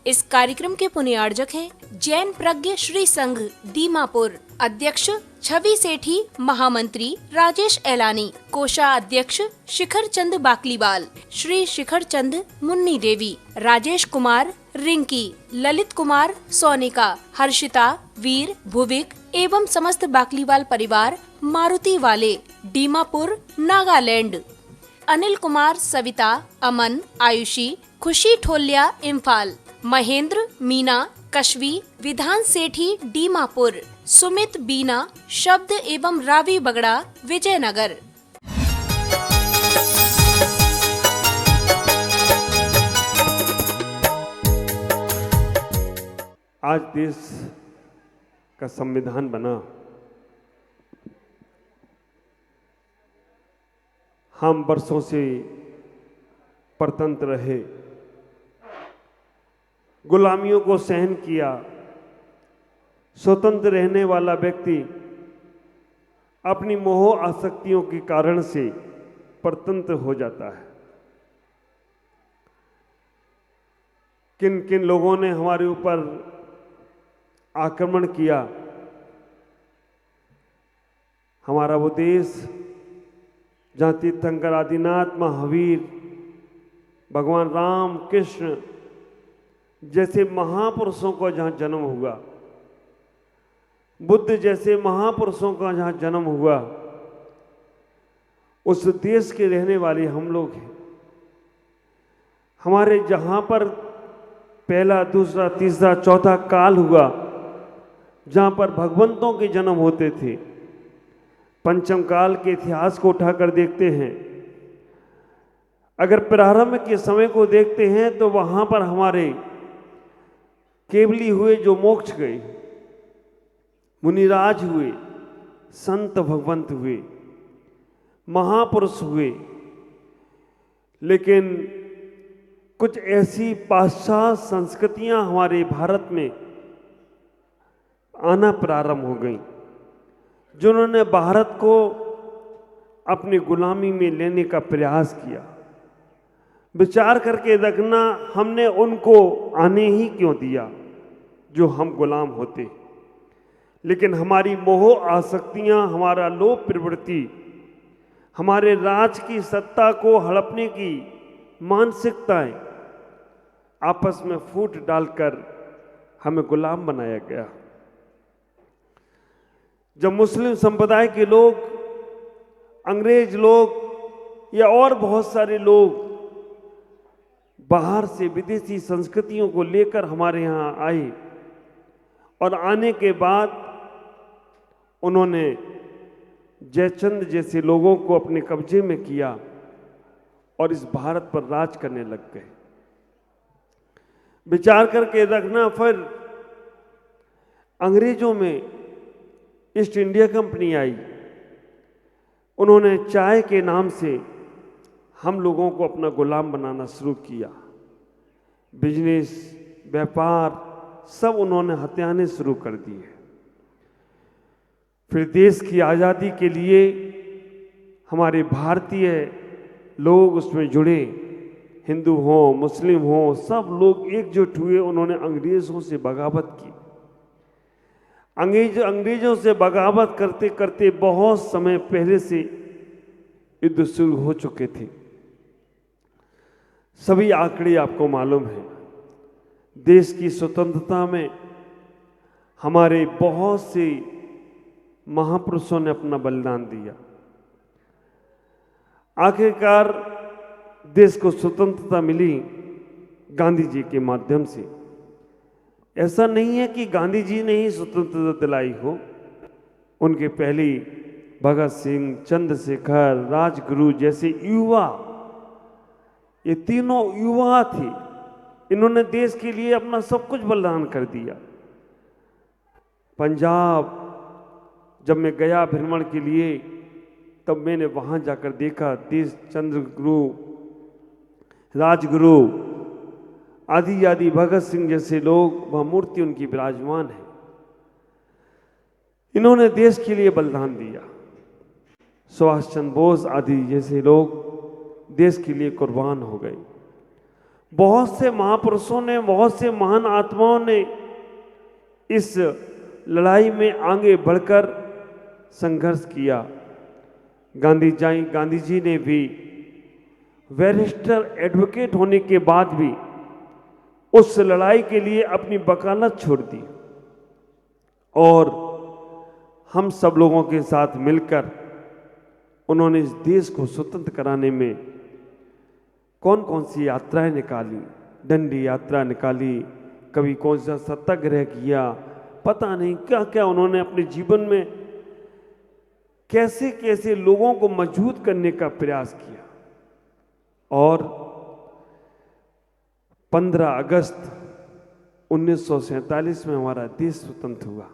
इस कार्यक्रम के पुण्यार्जक हैं जैन प्रज्ञ श्री संघ दीमापुर, अध्यक्ष छवि सेठी, महामंत्री राजेश एलानी, कोषाध्यक्ष शिखर चंद बाकलीवाल, श्री शिखर चंद मुन्नी देवी, राजेश कुमार रिंकी, ललित कुमार सोनिका, हर्षिता, वीर, भुविक एवं समस्त बाकलीवाल परिवार मारुति वाले, दीमापुर, नागालैंड। अनिल कुमार, सविता, अमन, आयुषी, खुशी ठोलिया, इम्फाल, महेंद्र, मीना, कशवी, विधान सेठी, दीमापुर, सुमित, बीना, शब्द एवं रावी बगड़ा, विजयनगर। आज देश का संविधान बना, हम वर्षों से परतंत्र रहे, गुलामियों को सहन किया। स्वतंत्र रहने वाला व्यक्ति अपनी मोह आसक्तियों के कारण से परतंत्र हो जाता है। किन किन लोगों ने हमारे ऊपर आक्रमण किया, हमारा वो देश जहाँ तीर्थंकर आदिनाथ, महावीर, भगवान राम, कृष्ण जैसे महापुरुषों का जहाँ जन्म हुआ, बुद्ध जैसे महापुरुषों का जहाँ जन्म हुआ, उस देश के रहने वाले हम लोग हैं। हमारे जहाँ पर पहला, दूसरा, तीसरा, चौथा काल हुआ, जहाँ पर भगवंतों के जन्म होते थे, पंचम काल के इतिहास को उठाकर देखते हैं, अगर प्रारंभ के समय को देखते हैं तो वहाँ पर हमारे केवली हुए जो मोक्ष गए, मुनिराज हुए, संत भगवंत हुए, महापुरुष हुए, लेकिन कुछ ऐसी पाश्चात्य संस्कृतियां हमारे भारत में आना प्रारंभ हो गई, जिन्होंने भारत को अपनी गुलामी में लेने का प्रयास किया। विचार करके रखना, हमने उनको आने ही क्यों दिया जो हम गुलाम होते। लेकिन हमारी मोह आसक्तियां, हमारा लोभ प्रवृत्ति, हमारे राज की सत्ता को हड़पने की मानसिकताएं आपस में फूट डालकर हमें गुलाम बनाया गया। जब मुस्लिम संप्रदाय के लोग, अंग्रेज लोग या और बहुत सारे लोग बाहर से विदेशी संस्कृतियों को लेकर हमारे यहाँ आए और आने के बाद उन्होंने जयचंद जैसे लोगों को अपने कब्जे में किया और इस भारत पर राज करने लग गए। विचार करके रखना, फिर अंग्रेजों में ईस्ट इंडिया कंपनी आई, उन्होंने चाय के नाम से हम लोगों को अपना गुलाम बनाना शुरू किया। बिजनेस, व्यापार सब उन्होंने हथियाने शुरू कर दिए। फिर देश की आज़ादी के लिए हमारे भारतीय लोग उसमें जुड़े, हिंदू हो, मुस्लिम हो, सब लोग एकजुट हुए। उन्होंने अंग्रेज़ों से बगावत की। अंग्रेजों से बगावत करते करते बहुत समय पहले से युद्ध शुरू हो चुके थे। सभी आंकड़े आपको मालूम है। देश की स्वतंत्रता में हमारे बहुत से महापुरुषों ने अपना बलिदान दिया। आखिरकार देश को स्वतंत्रता मिली गांधी जी के माध्यम से। ऐसा नहीं है कि गांधी जी ने ही स्वतंत्रता दिलाई हो, उनके पहले भगत सिंह, चंद्रशेखर, राजगुरु जैसे युवा, ये तीनों युवा थे, इन्होंने देश के लिए अपना सब कुछ बलिदान कर दिया। पंजाब जब मैं गया भ्रमण के लिए, तब मैंने वहाँ जाकर देखा देश चंद्रगुरु, राजगुरु आदि आदि, भगत सिंह जैसे लोग, वह मूर्ति उनकी विराजमान है। इन्होंने देश के लिए बलिदान दिया। सुभाष चंद्र बोस आदि जैसे लोग देश के लिए कुर्बान हो गए। बहुत से महापुरुषों ने, बहुत से महान आत्माओं ने इस लड़ाई में आगे बढ़कर संघर्ष किया। गांधी जी ने भी बैरिस्टर एडवोकेट होने के बाद भी उस लड़ाई के लिए अपनी वकालत छोड़ दी और हम सब लोगों के साथ मिलकर उन्होंने इस देश को स्वतंत्र कराने में कौन कौन सी यात्राएं निकाली। दंडी यात्रा निकाली, कभी कौन सा सत्याग्रह किया, पता नहीं क्या क्या उन्होंने अपने जीवन में कैसे कैसे लोगों को मजबूत करने का प्रयास किया। और 15 अगस्त 1947 में हमारा देश स्वतंत्र हुआ।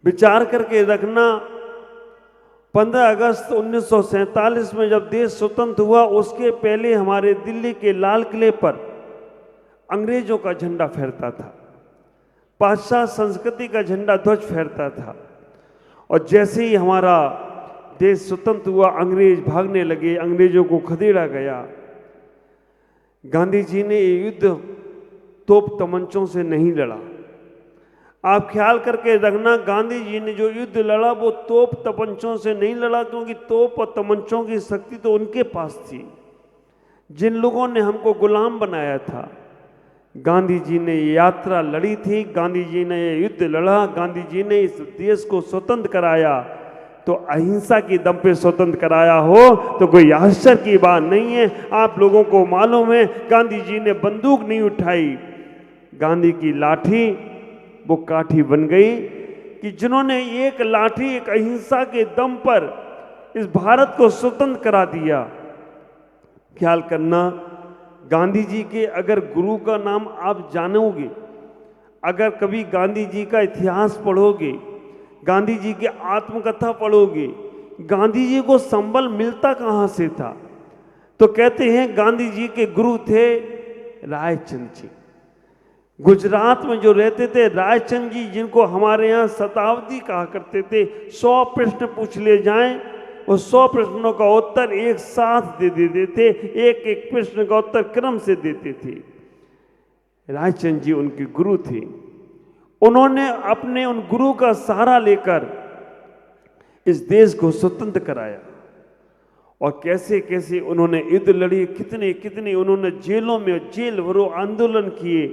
विचार करके रखना, 15 अगस्त 1947 में जब देश स्वतंत्र हुआ, उसके पहले हमारे दिल्ली के लाल किले पर अंग्रेजों का झंडा फहरता था, पाश्चात्य संस्कृति का झंडा ध्वज फहरता था। और जैसे ही हमारा देश स्वतंत्र हुआ, अंग्रेज भागने लगे, अंग्रेजों को खदेड़ा गया। गांधी जी ने ये युद्ध तोप तमंचों से नहीं लड़ा। आप ख्याल करके रखना, गांधी जी ने जो युद्ध लड़ा वो तोप तमंचों से नहीं लड़ा, क्योंकि तोप और तमंचों की शक्ति तो उनके पास थी जिन लोगों ने हमको गुलाम बनाया था। गांधी जी ने ये यात्रा लड़ी थी, गांधी जी ने ये युद्ध लड़ा, गांधी जी ने इस देश को स्वतंत्र कराया। तो अहिंसा की दम पे स्वतंत्र कराया हो तो कोई आश्चर्य की बात नहीं है। आप लोगों को मालूम है, गांधी जी ने बंदूक नहीं उठाई, गांधी की लाठी वो काठी बन गई कि जिन्होंने एक लाठी, एक अहिंसा के दम पर इस भारत को स्वतंत्र करा दिया। ख्याल करना, गांधी जी के अगर गुरु का नाम आप जानोगे, अगर कभी गांधी जी का इतिहास पढ़ोगे, गांधी जी की आत्मकथा पढ़ोगे, गांधी जी को संबल मिलता कहाँ से था? तो कहते हैं गांधी जी के गुरु थे रायचंद जी। गुजरात में जो रहते थे रायचंद जी, जिनको हमारे यहाँ शताब्दी कहा करते थे। 100 प्रश्न पूछ ले जाएं, वो 100 प्रश्नों का उत्तर एक साथ दे देते थे, एक एक प्रश्न का उत्तर क्रम से देते थे। रायचंद जी उनके गुरु थे। उन्होंने अपने उन गुरु का सहारा लेकर इस देश को स्वतंत्र कराया। और कैसे कैसे उन्होंने युद्ध लड़ी, कितने कितने उन्होंने जेलों में जेल भरो आंदोलन किए,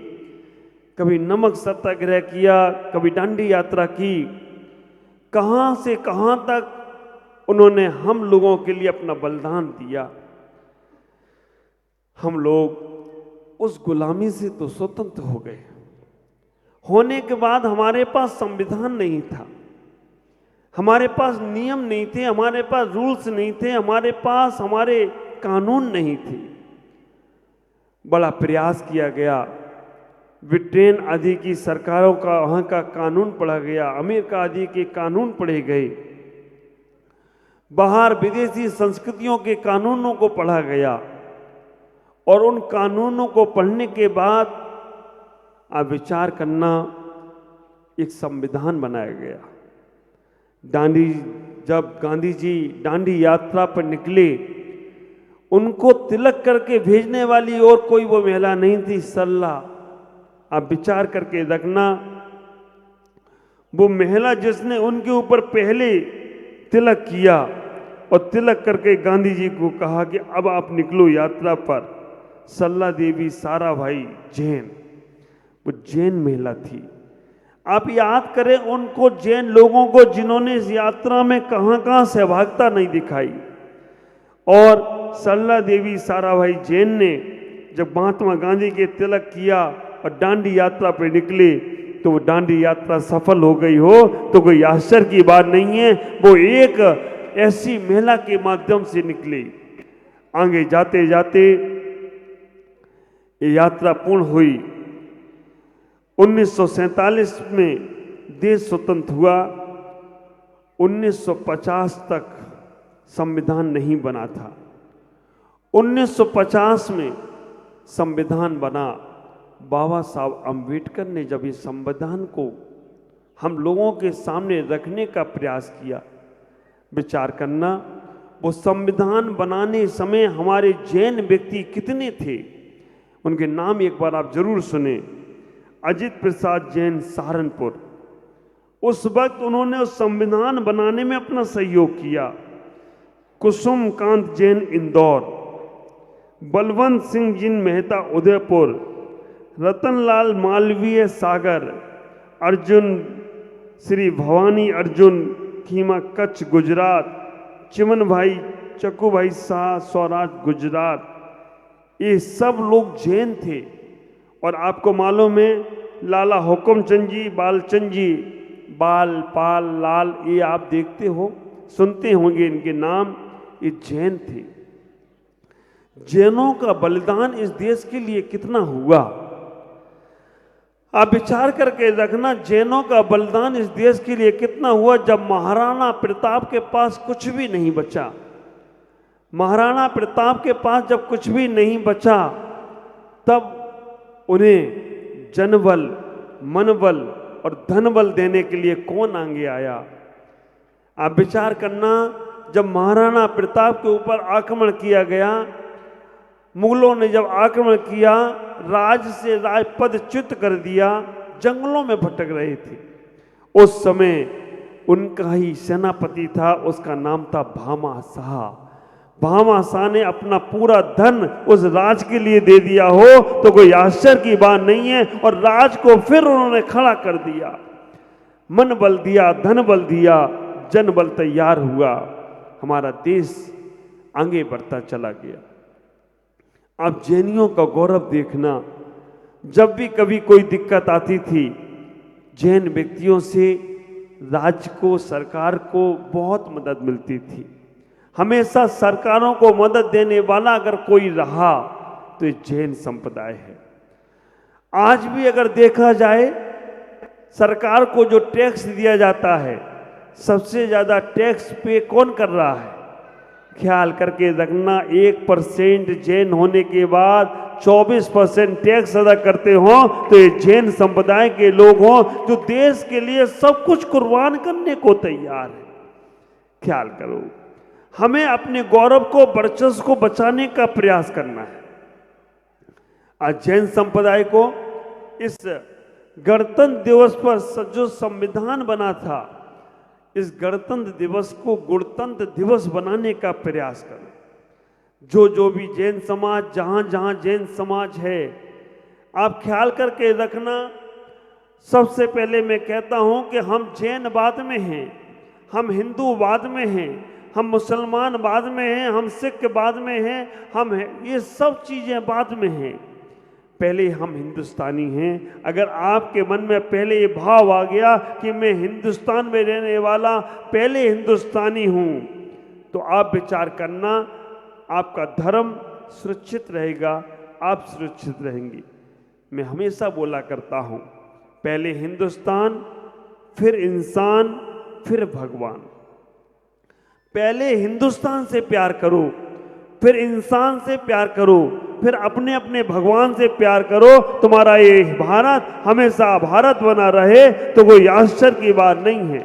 कभी नमक सत्याग्रह किया, कभी दांडी यात्रा की। कहां से कहां तक उन्होंने हम लोगों के लिए अपना बलिदान दिया। हम लोग उस गुलामी से तो स्वतंत्र हो गए। होने के बाद हमारे पास संविधान नहीं था, हमारे पास नियम नहीं थे, हमारे पास रूल्स नहीं थे, हमारे पास हमारे कानून नहीं थे। बड़ा प्रयास किया गया। ब्रिटेन आदि की सरकारों का वहाँ का कानून पढ़ा गया, अमेरिका आदि के कानून पढ़े गए, बाहर विदेशी संस्कृतियों के कानूनों को पढ़ा गया। और उन कानूनों को पढ़ने के बाद आप विचार करना, एक संविधान बनाया गया। जब गांधी जी दांडी यात्रा पर निकले, उनको तिलक करके भेजने वाली और कोई वो महिला नहीं थी, सरला। आप विचार करके रखना, वो महिला जिसने उनके ऊपर पहले तिलक किया और तिलक करके गांधी जी को कहा कि अब आप निकलो यात्रा पर, सरला देवी साराभाई जैन, वो जैन महिला थी। आप याद करें उनको, जैन लोगों को, जिन्होंने इस यात्रा में कहां कहां सहभागिता नहीं दिखाई। और सरला देवी साराभाई जैन ने जब महात्मा गांधी के तिलक किया और दांडी यात्रा पर निकले, तो वो दांडी यात्रा सफल हो गई हो तो कोई आश्चर्य की बात नहीं है। वो एक ऐसी महिला के माध्यम से निकले। आगे जाते जाते ये यात्रा पूर्ण हुई। 1947 में देश स्वतंत्र हुआ। 1950 तक संविधान नहीं बना था। 1950 में संविधान बना। बाबा साहब अम्बेडकर ने जब इस संविधान को हम लोगों के सामने रखने का प्रयास किया, विचार करना, वो संविधान बनाने समय हमारे जैन व्यक्ति कितने थे, उनके नाम एक बार आप जरूर सुने। अजित प्रसाद जैन सहारनपुर, उस वक्त उन्होंने उस संविधान बनाने में अपना सहयोग किया। कुसुम कांत जैन इंदौर, बलवंत सिंह जी मेहता उदयपुर, रतनलाल मालवीय सागर, अर्जुन श्री भवानी अर्जुन खीमा कच्छ गुजरात, चिमन भाई चक्कू भाई शाह सौराष्ट्र गुजरात, ये सब लोग जैन थे। और आपको मालूम है लाला हुकुमचंद जी, बालचंद जी, बाल पाल लाल, ये आप देखते हो सुनते होंगे इनके नाम, ये जैन थे। जैनों का बलिदान इस देश के लिए कितना हुआ, आप विचार करके रखना। जैनों का बलिदान इस देश के लिए कितना हुआ। जब महाराणा प्रताप के पास कुछ भी नहीं बचा, महाराणा प्रताप के पास जब कुछ भी नहीं बचा, तब उन्हें जनबल, मनबल और धनबल देने के लिए कौन आगे आया। आप विचार करना, जब महाराणा प्रताप के ऊपर आक्रमण किया गया, मुगलों ने जब आक्रमण किया, राज से राजपद च्युत कर दिया, जंगलों में भटक रहे थे। उस समय उनका ही सेनापति था, उसका नाम था भामा शाह। भामा शाह ने अपना पूरा धन उस राज के लिए दे दिया हो तो कोई आश्चर्य की बात नहीं है। और राज को फिर उन्होंने खड़ा कर दिया, मन बल दिया, धन बल दिया, जन बल तैयार हुआ, हमारा देश आगे बढ़ता चला गया। आप जैनियों का गौरव देखना, जब भी कभी कोई दिक्कत आती थी, जैन व्यक्तियों से राज्य को, सरकार को बहुत मदद मिलती थी। हमेशा सरकारों को मदद देने वाला अगर कोई रहा तो ये जैन संप्रदाय है। आज भी अगर देखा जाए, सरकार को जो टैक्स दिया जाता है, सबसे ज्यादा टैक्स पे कौन कर रहा है? ख्याल करके रखना, 1% जैन होने के बाद 24% टैक्स अदा करते हो तो ये जैन संप्रदाय के लोग हों जो देश के लिए सब कुछ कुर्बान करने को तैयार है। ख्याल करो, हमें अपने गौरव को, वर्चस्व को बचाने का प्रयास करना है। आज जैन संप्रदाय को इस गणतंत्र दिवस पर जो संविधान बना था, इस गणतंत्र दिवस को गुणतंत्र दिवस बनाने का प्रयास करो। जो भी जैन समाज, जहां जहां जैन समाज है, आप ख्याल करके रखना। सबसे पहले मैं कहता हूं कि हम जैन बाद में हैं, हम हिंदू बाद में हैं, हम मुसलमान बाद में हैं, हम सिख बाद में हैं, हम ये सब चीजें बाद में हैं। पहले हम हिंदुस्तानी हैं। अगर आपके मन में पहले ये भाव आ गया कि मैं हिंदुस्तान में रहने वाला पहले हिंदुस्तानी हूं, तो आप विचार करना, आपका धर्म सुरक्षित रहेगा, आप सुरक्षित रहेंगे। मैं हमेशा बोला करता हूं, पहले हिंदुस्तान, फिर इंसान, फिर भगवान। पहले हिंदुस्तान से प्यार करो, फिर इंसान से प्यार करो, फिर अपने अपने भगवान से प्यार करो। तुम्हारा ये भारत हमेशा भारत बना रहे तो कोई आश्चर्य की बात नहीं है।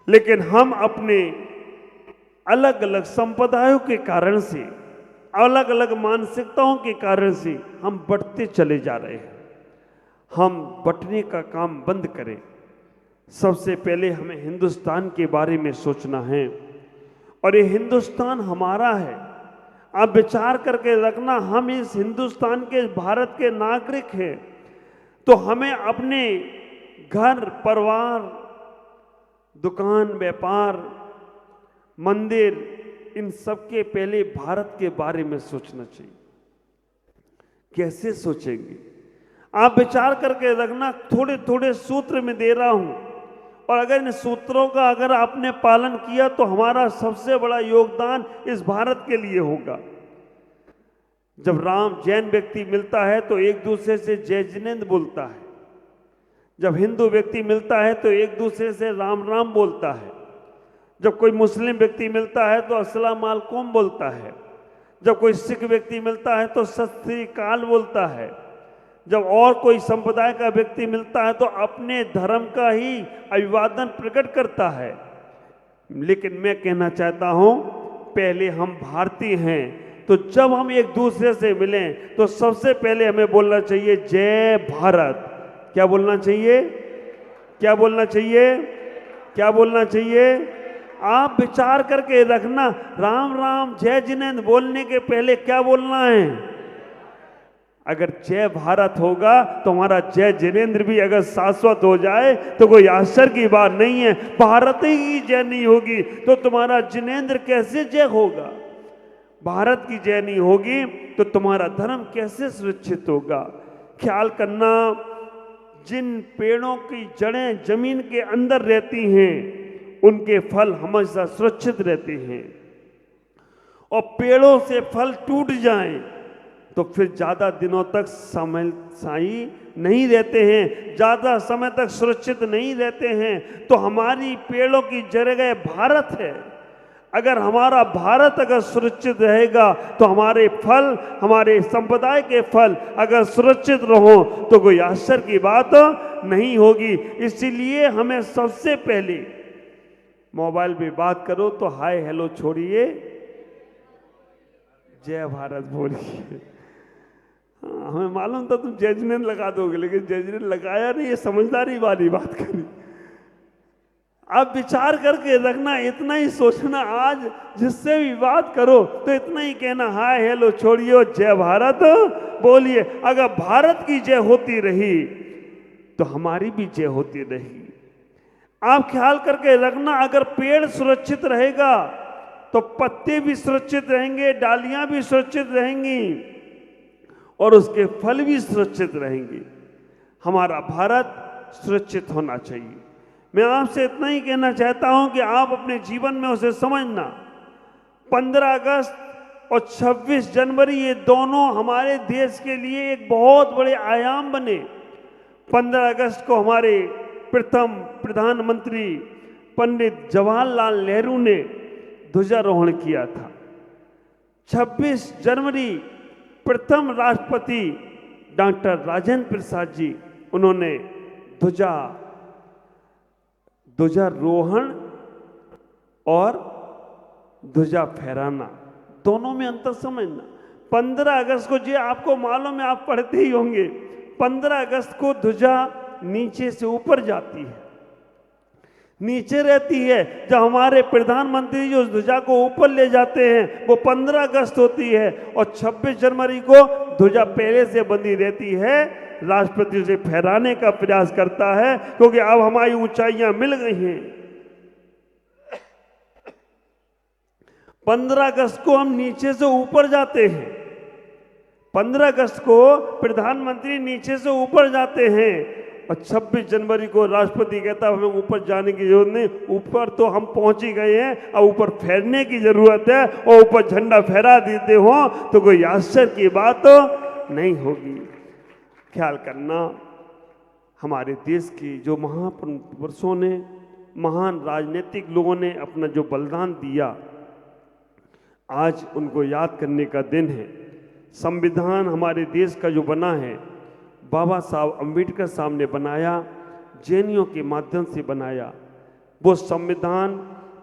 लेकिन हम अपने अलग अलग संप्रदायों के कारण से, अलग अलग मानसिकताओं के कारण से हम बढ़ते चले जा रहे हैं। हम बंटने का काम बंद करें। सबसे पहले हमें हिंदुस्तान के बारे में सोचना है, और ये हिंदुस्तान हमारा है। आप विचार करके रखना, हम इस हिंदुस्तान के, भारत के नागरिक हैं, तो हमें अपने घर परिवार, दुकान, व्यापार, मंदिर, इन सब के पहले भारत के बारे में सोचना चाहिए। कैसे सोचेंगे? आप विचार करके रखना, थोड़े थोड़े सूत्र में दे रहा हूं, और अगर इन सूत्रों का अगर आपने पालन किया तो हमारा सबसे बड़ा योगदान इस भारत के लिए होगा। जब राम जैन व्यक्ति मिलता है तो एक दूसरे से जय जिनेंद्र बोलता है, जब हिंदू व्यक्ति मिलता है तो एक दूसरे से राम राम बोलता है, जब कोई मुस्लिम व्यक्ति मिलता है तो अस्सलाम वालेकुम बोलता है, जब कोई सिख व्यक्ति मिलता है तो सत श्री अकाल बोलता है, जब और कोई संप्रदाय का व्यक्ति मिलता है तो अपने धर्म का ही अभिवादन प्रकट करता है। लेकिन मैं कहना चाहता हूं, पहले हम भारतीय हैं, तो जब हम एक दूसरे से मिलें तो सबसे पहले हमें बोलना चाहिए जय भारत। क्या बोलना चाहिए? क्या बोलना चाहिए? क्या बोलना चाहिए? आप विचार करके रखना, राम राम जय जिनेंद्र बोलने के पहले क्या बोलना है? अगर जय भारत होगा तो हमारा जय जिनेंद्र भी अगर शाश्वत हो जाए तो कोई आश्चर्य की बात नहीं है। भारत ही जय नहीं होगी तो तुम्हारा जिनेंद्र कैसे जय होगा? भारत की जय नहीं होगी तो तुम्हारा धर्म कैसे सुरक्षित होगा? ख्याल करना, जिन पेड़ों की जड़ें जमीन के अंदर रहती हैं उनके फल हमेशा सुरक्षित रहते हैं, और पेड़ों से फल टूट जाएं तो फिर ज्यादा दिनों तक स्थायी नहीं रहते हैं, ज्यादा समय तक सुरक्षित नहीं रहते हैं। तो हमारी पेड़ों की जगह भारत है। अगर हमारा भारत अगर सुरक्षित रहेगा तो हमारे फल, हमारे संप्रदाय के फल अगर सुरक्षित रहो तो कोई आश्चर्य की बात नहीं होगी। इसीलिए हमें सबसे पहले मोबाइल पे बात करो तो हाय हेलो छोड़िए, जय भारत बोलिए। हमें मालूम था तुम जय जिनेंद्र लगा दोगे, लेकिन जय जिनेंद्र लगाया नहीं, ये समझदारी वाली बात करी। आप विचार करके रखना, इतना ही सोचना, आज जिससे भी बात करो तो इतना ही कहना हाय हेलो छोड़िए, जय भारत बोलिए। अगर भारत की जय होती रही तो हमारी भी जय होती रही। आप ख्याल करके रखना, अगर पेड़ सुरक्षित रहेगा तो पत्ते भी सुरक्षित रहेंगे, डालियां भी सुरक्षित रहेंगी और उसके फल भी सुरक्षित रहेंगे। हमारा भारत सुरक्षित होना चाहिए। मैं आपसे इतना ही कहना चाहता हूं कि आप अपने जीवन में उसे समझना। 15 अगस्त और 26 जनवरी ये दोनों हमारे देश के लिए एक बहुत बड़े आयाम बने। 15 अगस्त को हमारे प्रथम प्रधानमंत्री पंडित जवाहरलाल नेहरू ने ध्वजारोहण किया था। 26 जनवरी प्रथम राष्ट्रपति डॉक्टर राजेंद्र प्रसाद जी, उन्होंने ध्वजारोहण और ध्वजा फहराना, दोनों में अंतर समझना। 15 अगस्त को जी आपको मालूम है, आप पढ़ते ही होंगे, 15 अगस्त को ध्वजा नीचे से ऊपर जाती है, नीचे रहती है। जब हमारे प्रधानमंत्री जो ध्वजा को ऊपर ले जाते हैं वो 15 अगस्त होती है, और 26 जनवरी को ध्वजा पहले से बंधी रहती है, राष्ट्रपति उसे फहराने का प्रयास करता है, क्योंकि अब हमारी ऊंचाइयां मिल गई हैं। 15 अगस्त को हम नीचे से ऊपर जाते हैं। 15 अगस्त को प्रधानमंत्री नीचे से ऊपर जाते हैं और 26 जनवरी को राष्ट्रपति कहता है हमें ऊपर जाने की जरूरत नहीं, ऊपर तो हम पहुंच ही गए हैं, अब ऊपर फहरने की जरूरत है, और ऊपर झंडा फहरा देते हो तो कोई आश्चर्य की बात तो नहीं होगी। ख्याल करना, हमारे देश की जो महापुरुषों ने, महान राजनीतिक लोगों ने अपना जो बलिदान दिया, आज उनको याद करने का दिन है। संविधान हमारे देश का जो बना है, बाबा साहब अम्बेडकर साहब ने बनाया, जैनियों के माध्यम से बनाया। वो संविधान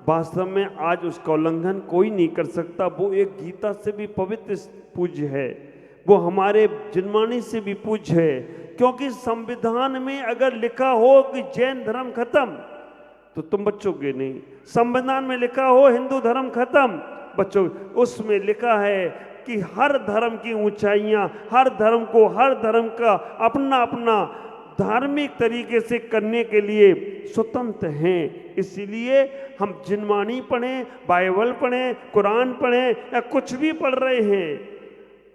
वास्तव में आज उसका उल्लंघन कोई नहीं कर सकता। वो एक गीता से भी पवित्र पूज्य है, वो हमारे जिनवाणी से भी पूज्य है, क्योंकि संविधान में अगर लिखा हो कि जैन धर्म खत्म तो तुम बच्चोगे नहीं। संविधान में लिखा हो हिंदू धर्म खत्म, बच्चों, उसमें लिखा है कि हर धर्म की ऊंचाइयां, हर धर्म को, हर धर्म का अपना अपना धार्मिक तरीके से करने के लिए स्वतंत्र हैं। इसीलिए हम जिनवाणी पढ़ें, बाइबल पढ़ें, कुरान पढ़ें या कुछ भी पढ़ रहे हैं,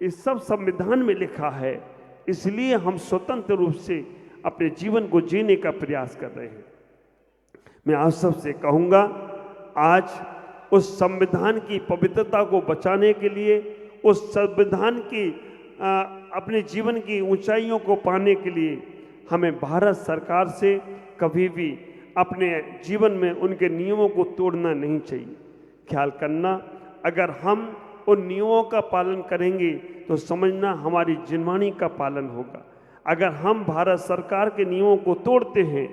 इस सब संविधान में लिखा है। इसलिए हम स्वतंत्र रूप से अपने जीवन को जीने का प्रयास कर रहे हैं। मैं आप सबसे कहूँगा, आज उस संविधान की पवित्रता को बचाने के लिए, उस संविधान की अपने जीवन की ऊंचाइयों को पाने के लिए हमें भारत सरकार से कभी भी अपने जीवन में उनके नियमों को तोड़ना नहीं चाहिए। ख्याल करना, अगर हम उन नियमों का पालन करेंगे तो समझना हमारी जिनवाणी का पालन होगा। अगर हम भारत सरकार के नियमों को तोड़ते हैं,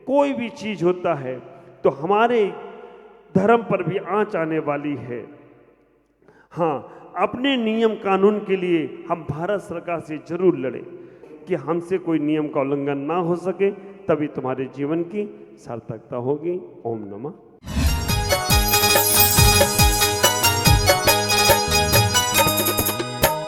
कोई भी चीज़ होता है, तो हमारे धर्म पर भी आंच आने वाली है। हाँ, अपने नियम कानून के लिए हम भारत सरकार से जरूर लड़ें कि हमसे कोई नियम का उल्लंघन ना हो सके, तभी तुम्हारे जीवन की सार्थकता होगी। ओम नमः